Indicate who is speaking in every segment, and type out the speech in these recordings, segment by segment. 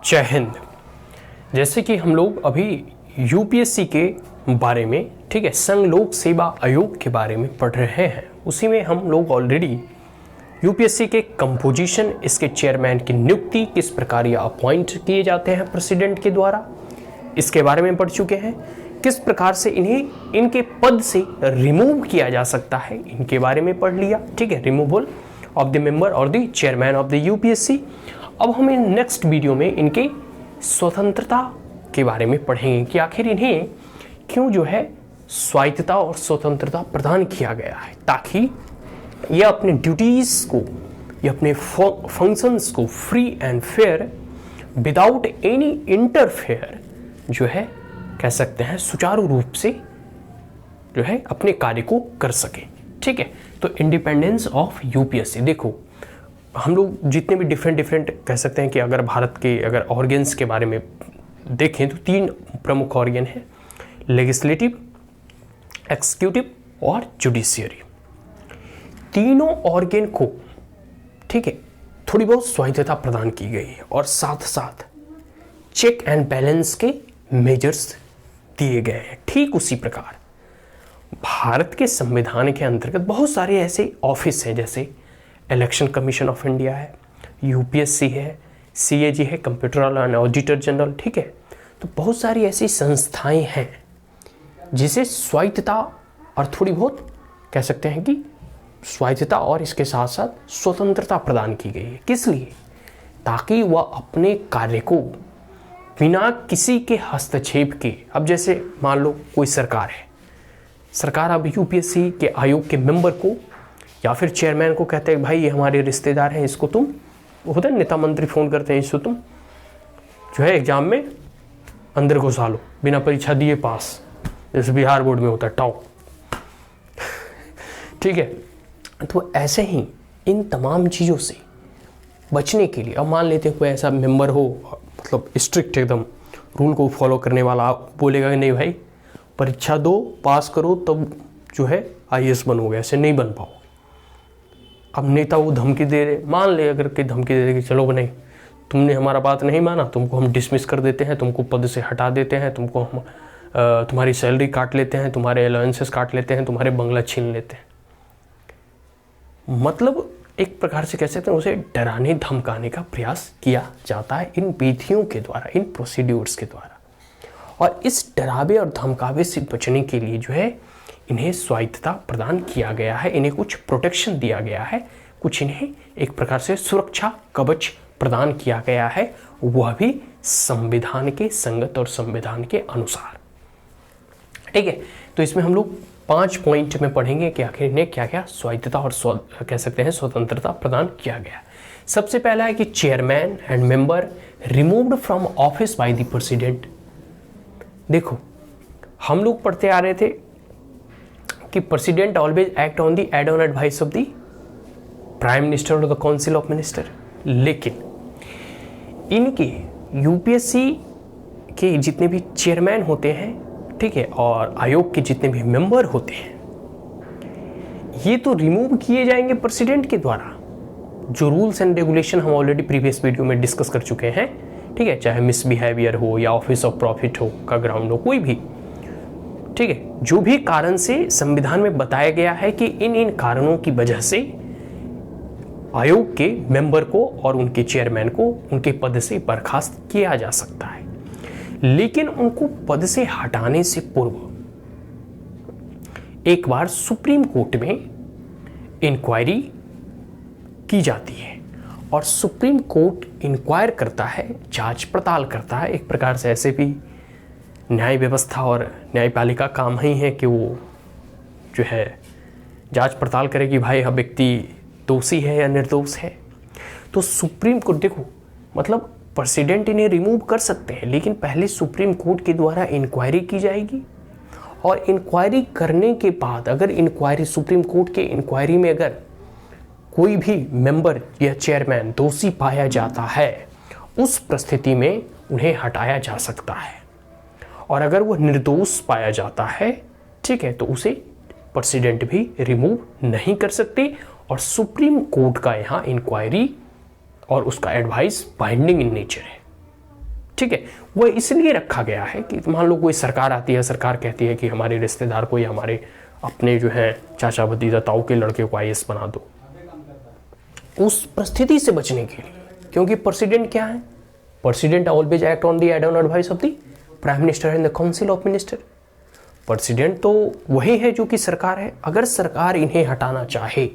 Speaker 1: जय हिंद। जैसे कि हम लोग अभी यूपीएससी के बारे में, ठीक है, संघ लोक सेवा आयोग के बारे में पढ़ रहे हैं। उसी में हम लोग ऑलरेडी यूपीएससी के कंपोजिशन, इसके चेयरमैन की नियुक्ति किस प्रकार या अपॉइंट किए जाते हैं प्रेसिडेंट के द्वारा, इसके बारे में पढ़ चुके हैं। किस प्रकार से इन्हें इनके पद से रिमूव किया जा सकता है, इनके बारे में पढ़ लिया, ठीक है, रिमूवल ऑफ द मेंबर और the chairman of the UPSC. अब हम इन नेक्स्ट वीडियो में इनके स्वतंत्रता के बारे में पढ़ेंगे कि आखिर इन्हें क्यों जो है स्वायत्तता और स्वतंत्रता प्रदान किया गया है, ताकि ये अपने ड्यूटीज को, ये अपने फंक्शंस को free and fair without any interfere जो है कह सकते हैं सुचारू रूप से जो है अपने कार्य को कर सके। ठीक है, तो इंडिपेंडेंस ऑफ यूपीएससी, देखो हम लोग जितने भी डिफरेंट कह सकते हैं कि अगर भारत के अगर ऑर्गन्स के बारे में देखें तो तीन प्रमुख ऑर्गन हैं, लेजिस्लेटिव, एक्सिक्यूटिव और जुडिशियरी। तीनों ऑर्गन को, ठीक है, थोड़ी बहुत स्वायत्तता प्रदान की गई है और साथ साथ चेक एंड बैलेंस के मेजर्स दिए गए हैं। ठीक उसी प्रकार भारत के संविधान के अंतर्गत बहुत सारे ऐसे ऑफिस हैं, जैसे इलेक्शन कमीशन ऑफ इंडिया है, यूपीएससी है, सीएजी है, कंप्यूटर एंड ऑडिटर जनरल, ठीक है। तो बहुत सारी ऐसी संस्थाएं हैं जिसे स्वायत्तता और थोड़ी बहुत कह सकते हैं कि स्वायत्तता और इसके साथ साथ स्वतंत्रता प्रदान की गई है। किस लिए? ताकि वह अपने कार्य को बिना किसी के हस्तक्षेप के, अब जैसे मान लो कोई सरकार है, सरकार अब यूपीएससी के आयोग के मेंबर को या फिर चेयरमैन को कहते हैं भाई ये हमारे रिश्तेदार हैं, इसको तुम, होता है नेता मंत्री फोन करते हैं, इसको तुम जो है एग्जाम में अंदर घुसा लो, बिना परीक्षा दिए पास, जैसे बिहार बोर्ड में होता है टॉप। ठीक है, तो ऐसे ही इन तमाम चीज़ों से बचने के लिए, अब मान लेते हैं कोई ऐसा मेंबर हो, मतलब स्ट्रिक्ट एकदम रूल को फॉलो करने वाला, आप बोलेगा कि नहीं भाई परीक्षा दो, पास करो, तब जो है आईएएस बनोगे, ऐसे नहीं बन पाओ। अब नेता वो धमकी दे रहे, मान ले अगर कि धमकी दे रहे कि चलो नहीं, तुमने हमारा बात नहीं माना, तुमको हम डिसमिस कर देते हैं, तुमको पद से हटा देते हैं, तुमको हम तुम्हारी सैलरी काट लेते हैं, तुम्हारे अलाउंसेस काट लेते हैं, तुम्हारे बंगला छीन लेते हैं। मतलब एक प्रकार से कह सकते हैं उसे डराने धमकाने का प्रयास किया जाता है इन विधियों के द्वारा, इन प्रोसीड्यूर्स के द्वारा। और इस डरावे और धमकावे से बचने के लिए जो है इन्हें स्वायत्तता प्रदान किया गया है, इन्हें कुछ प्रोटेक्शन दिया गया है, कुछ इन्हें एक प्रकार से सुरक्षा कवच प्रदान किया गया है, वह भी संविधान के संगत और संविधान के अनुसार। ठीक है, तो इसमें हम लोग 5 पॉइंट में पढ़ेंगे कि आखिर इन्हें क्या क्या स्वायत्तता और कह सकते हैं स्वतंत्रता प्रदान किया गया। सबसे पहला है कि chairman and member removed from office by the president. देखो हम लोग पढ़ते आ रहे थे कि president always act on the ad on advice of the prime minister और द काउंसिल ऑफ मिनिस्टर, लेकिन इनके यूपीएससी के जितने भी चेयरमैन होते हैं, ठीक है, और आयोग के जितने भी मेंबर होते हैं, ये तो रिमूव किए जाएंगे प्रेसिडेंट के द्वारा। जो रूल्स एंड रेगुलेशन हम ऑलरेडी प्रीवियस वीडियो में डिस्कस कर चुके हैं, ठीक है, चाहे मिसबिहेवियर हो या ऑफिस ऑफ प्रॉफिट हो का ग्राउंड हो, कोई भी, ठीक है, जो भी कारण से संविधान में बताया गया है कि इन कारणों की वजह से आयोग के मेंबर को और उनके चेयरमैन को उनके पद से बर्खास्त किया जा सकता है। लेकिन उनको पद से हटाने से पूर्व एक बार सुप्रीम कोर्ट में इंक्वायरी की जाती है और सुप्रीम कोर्ट इंक्वायर करता है, जांच पड़ताल करता है। एक प्रकार से ऐसे भी न्याय व्यवस्था और न्यायपालिका काम ही है कि वो जो है जांच पड़ताल करे कि भाई यह व्यक्ति दोषी है या निर्दोष है। तो सुप्रीम कोर्ट, देखो मतलब प्रेसिडेंट इन्हें रिमूव कर सकते हैं, लेकिन पहले सुप्रीम कोर्ट के द्वारा इंक्वायरी की जाएगी और इंक्वायरी करने के बाद अगर इंक्वायरी सुप्रीम कोर्ट के इंक्वायरी में अगर कोई भी मेंबर या चेयरमैन दोषी पाया जाता है, उस परिस्थिति में उन्हें हटाया जा सकता है। और अगर वो निर्दोष पाया जाता है, ठीक है, तो उसे प्रेसिडेंट भी रिमूव नहीं कर सकते और सुप्रीम कोर्ट का यहाँ इंक्वायरी और उसका एडवाइस बाइंडिंग इन नेचर है। ठीक है, वो इसलिए रखा गया है कि मान लो कोई सरकार आती है, सरकार कहती है कि हमारे रिश्तेदार को या हमारे अपने जो है चाचा भतीजा ताऊ के लड़के को IAS बना दो, उस परिस्थिति से बचने के लिए, क्योंकि प्रेसिडेंट क्या है, president always act on the advice of the prime minister and the council of minister. President तो वही है जो कि सरकार है, अगर सरकार इन्हें हटाना चाहे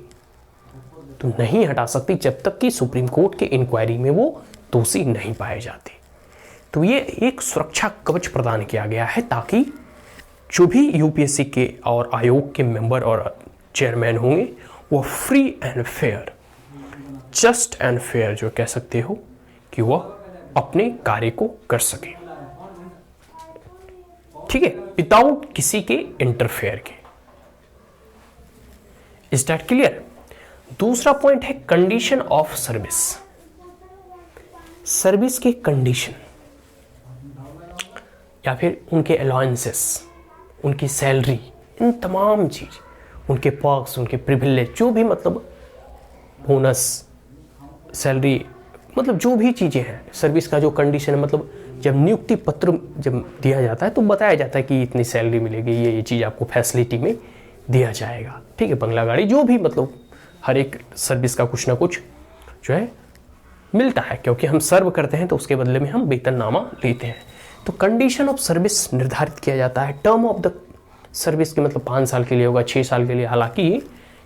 Speaker 1: तो नहीं हटा सकती जब तक कि सुप्रीम कोर्ट के इंक्वायरी में वो दोषी नहीं पाए जाते। तो ये एक सुरक्षा कवच प्रदान किया गया है ताकि जो भी यूपीएससी के और आयोग के मेंबर और चेयरमैन होंगे वो free and fair, just and fair जो कह सकते हो, कि वह अपने कार्य को कर सके, ठीक है, विदाउट किसी के इंटरफेयर के। Is that clear? दूसरा पॉइंट है कंडीशन ऑफ सर्विस। सर्विस के कंडीशन या फिर उनके अलाउंसेस, उनकी सैलरी, इन तमाम चीज, उनके पर्क्स, उनके प्रिविलेज, जो भी मतलब बोनस, सैलरी, मतलब जो भी चीजें हैं, सर्विस का जो कंडीशन है, मतलब जब नियुक्ति पत्र जब दिया जाता है तो बताया जाता है कि इतनी सैलरी मिलेगी, ये चीज आपको फैसिलिटी में दिया जाएगा, ठीक है, बंगला गाड़ी, जो भी मतलब हर एक सर्विस का कुछ ना कुछ जो है मिलता है, क्योंकि हम सर्व करते हैं तो उसके बदले में हम वेतननामा लेते हैं। तो कंडीशन ऑफ सर्विस निर्धारित किया जाता है। टर्म ऑफ द सर्विस के मतलब 5 साल के लिए होगा, 6 साल के लिए, हालांकि ये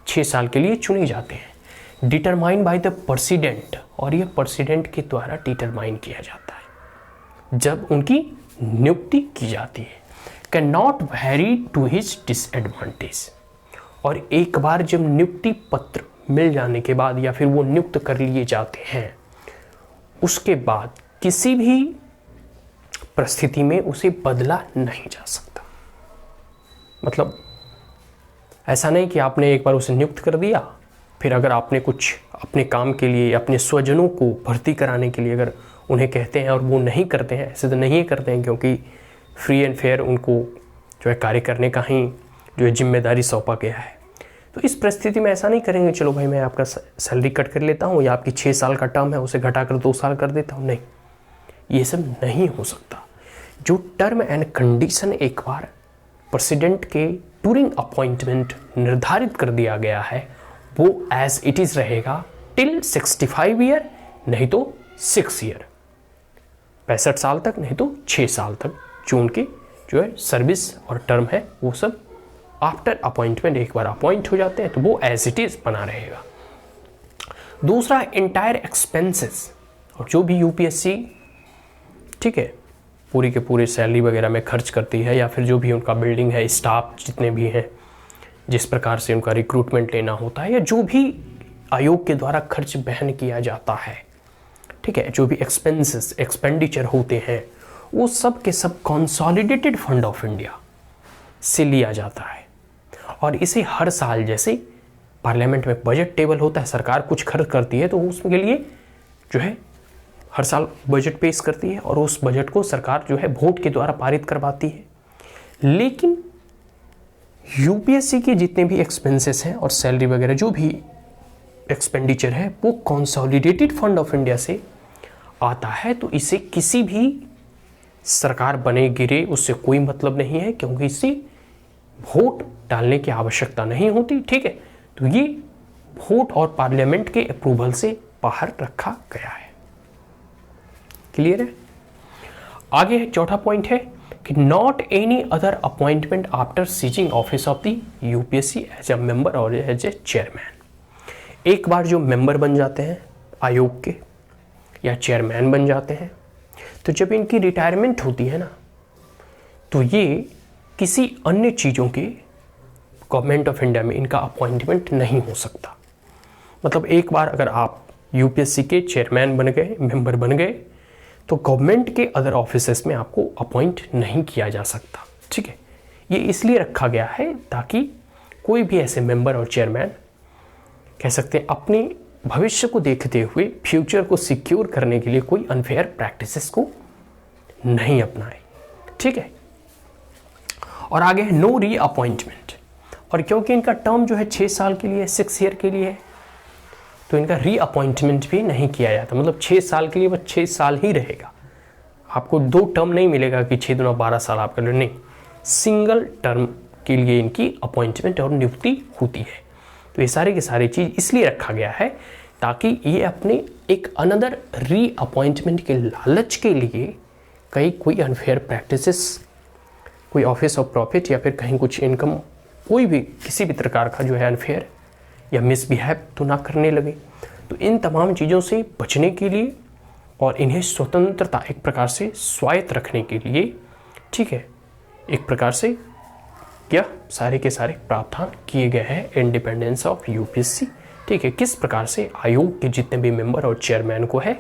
Speaker 1: 6 साल के लिए चुने जाते हैं। डिटरमाइन बाय द प्रेसिडेंट, और ये प्रेसिडेंट के द्वारा डिटरमाइन किया जाता है जब उनकी नियुक्ति की जाती है। Can not vary to his disadvantage, और एक बार जब नियुक्ति पत्र मिल जाने के बाद या फिर वो नियुक्त कर लिए जाते हैं, उसके बाद किसी भी परिस्थिति में उसे बदला नहीं जा सकता। मतलब ऐसा नहीं कि आपने एक बार उसे नियुक्त कर दिया, फिर अगर आपने कुछ अपने काम के लिए, अपने स्वजनों को भर्ती कराने के लिए अगर उन्हें कहते हैं और वो नहीं करते हैं, ऐसे तो नहीं करते हैं, क्योंकि फ्री एंड फेयर उनको जो है कार्य करने का ही जो है जिम्मेदारी सौंपा गया है। तो इस परिस्थिति में ऐसा नहीं करेंगे, चलो भाई मैं आपका सैलरी कट कर लेता हूँ, या आपकी 6 साल का टर्म है उसे घटाकर 2 साल कर देता हूँ, नहीं, ये सब नहीं हो सकता। जो टर्म एंड कंडीशन एक बार प्रेसिडेंट के ड्यूरिंग अपॉइंटमेंट निर्धारित कर दिया गया है, वो एज इट इज रहेगा टिल 65 ईयर, नहीं तो 6 ईयर, 65 साल तक, नहीं तो 6 साल तक, जो उनके जो है सर्विस और टर्म है वो सब आफ्टर अपॉइंटमेंट एक बार अपॉइंट हो जाते हैं तो वो एज इट इज बना रहेगा। दूसरा, इंटायर एक्सपेंसेस, और जो भी यूपीएससी ठीक है पूरी के पूरे सैलरी वगैरह में खर्च करती है, या फिर जो भी उनका बिल्डिंग है, स्टाफ जितने भी हैं, जिस प्रकार से उनका रिक्रूटमेंट लेना होता है, या जो भी आयोग के द्वारा खर्च वहन किया जाता है, ठीक है, जो भी एक्सपेंसेस एक्सपेंडिचर होते हैं, वो सब के सब कंसोलिडेटेड फंड ऑफ इंडिया से लिया जाता है। और इसे हर साल, जैसे पार्लियामेंट में बजट टेबल होता है, सरकार कुछ खर्च करती है तो उसके लिए जो है हर साल बजट पेश करती है, और उस बजट को सरकार जो है वोट के द्वारा पारित करवाती है। लेकिन यूपीएससी के जितने भी एक्सपेंसेस हैं और सैलरी वगैरह जो भी एक्सपेंडिचर है, वो कंसोलिडेटेड फंड ऑफ इंडिया से आता है। तो इसे किसी भी सरकार बने गिरे उससे कोई मतलब नहीं है, क्योंकि इससे वोट डालने की आवश्यकता नहीं होती, ठीक है। तो ये वोट और पार्लियामेंट के अप्रूवल से बाहर रखा गया है। क्लियर है? आगे चौथा पॉइंट है कि not any other appointment after ceasing office of the UPSC as a member और एज ए चेयरमैन। एक बार जो मेंबर बन जाते हैं आयोग के या चेयरमैन बन जाते हैं, तो जब इनकी रिटायरमेंट होती है ना, तो ये किसी अन्य चीज़ों के गवर्नमेंट ऑफ इंडिया में इनका अपॉइंटमेंट नहीं हो सकता। मतलब एक बार अगर आप यूपीएससी के चेयरमैन बन गए, मेंबर बन गए, तो गवर्नमेंट के अदर ऑफिसेस में आपको अपॉइंट नहीं किया जा सकता, ठीक है। ये इसलिए रखा गया है ताकि कोई भी ऐसे मेंबर और चेयरमैन कह सकते हैं अपने भविष्य को देखते हुए फ्यूचर को सिक्योर करने के लिए कोई अनफेयर प्रैक्टिसेस को नहीं अपनाए, ठीक है। और आगे है नो री अपॉइंटमेंट, और क्योंकि इनका टर्म जो है 6 साल के लिए, 6 ईयर के लिए है, तो इनका री अपॉइंटमेंट भी नहीं किया जाता। मतलब 6 साल के लिए वो 6 साल ही रहेगा। आपको 2 टर्म नहीं मिलेगा कि 6 दूना 12 साल आपका, नहीं, सिंगल टर्म के लिए इनकी अपॉइंटमेंट और नियुक्ति होती है। तो ये सारी की सारी चीज़ इसलिए रखा गया है ताकि ये अपने एक अनदर री अपॉइंटमेंट के लालच के लिए कहीं कोई अनफेयर प्रैक्टिसेस, कोई ऑफिस ऑफ प्रॉफिट या फिर कहीं कुछ इनकम, कोई भी किसी भी प्रकार का जो है अनफेयर या मिसबिहेव तो ना करने लगे। तो इन तमाम चीज़ों से बचने के लिए और इन्हें स्वतंत्रता एक प्रकार से स्वायत्त रखने के लिए, ठीक है, एक प्रकार से क्या सारे के सारे प्रावधान किए गए हैं इंडिपेंडेंस ऑफ यूपीएससी। ठीक है, किस प्रकार से आयोग के जितने भी मेंबर और चेयरमैन को है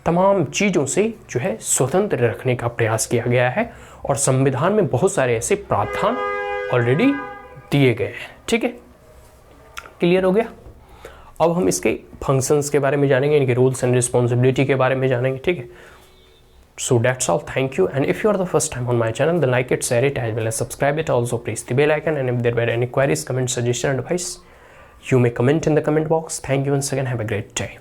Speaker 1: तमाम चीज़ों से जो है स्वतंत्र रखने का प्रयास किया गया है और संविधान में बहुत सारे ऐसे प्रावधान ऑलरेडी दिए गए हैं। ठीक है, क्लियर हो गया। अब हम इसके फंक्शंस के बारे में जानेंगे, इनके रूल्स एंड रिस्पॉन्सिबिलिटी के बारे में जानेंगे। ठीक है, so that's all, thank you, and if you are the first time on my channel then like it, share it as well as subscribe it, also press the bell icon, and if there were any queries, comment, suggestion, advice, you may comment in the comment box. Thank you once again, have a great day.